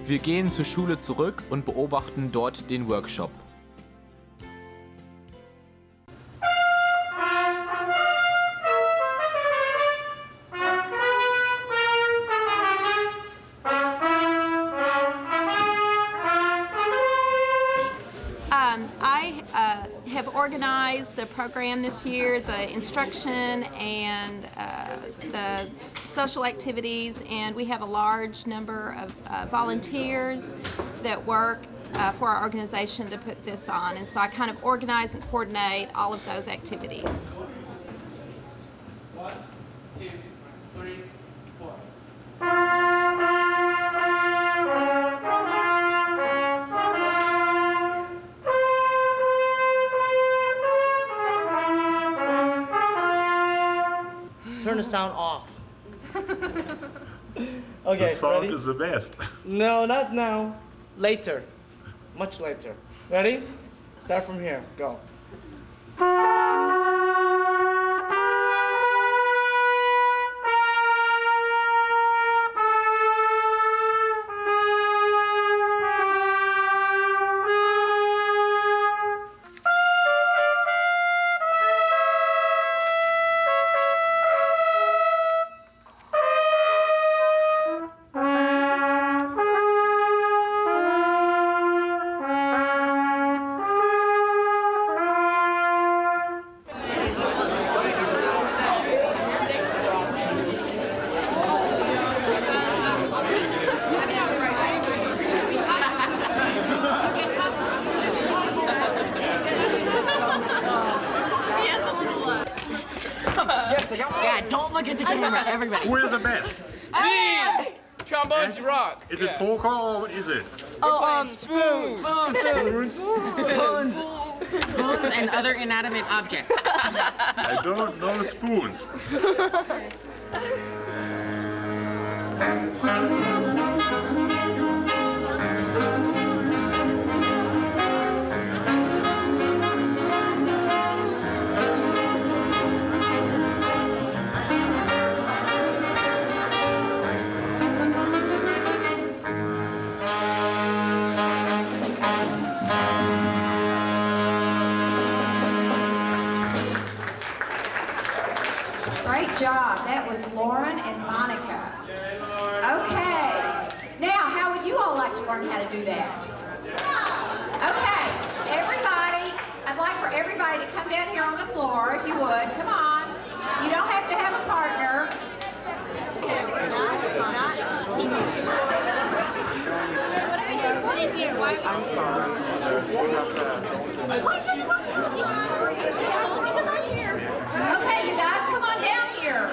Wir gehen zur Schule zurück und beobachten dort den Workshop. I have organized the program this year, the instruction and the social activities, and we have a large number of volunteers that work for our organization to put this on. And so I kind of organize and coordinate all of those activities. 1, 2, 3, 4. Turn the sound off. Okay, the sound ready? is the best. No, not now. Later. Much later. Ready? Start from here. Go. Yeah, don't look at the camera, everybody. Who is the best? Me! Trombones rock. Is it polka or what is it? Spoons. Spoons and other inanimate objects. I don't know spoons. Great job. That was Lauren and Monica. Okay. Now, how would you all like to learn how to do that? Okay. Everybody, I'd like for everybody to come down here on the floor, if you would. Come on. You don't have to have a partner. I'm sorry. Okay, you guys, come on down here.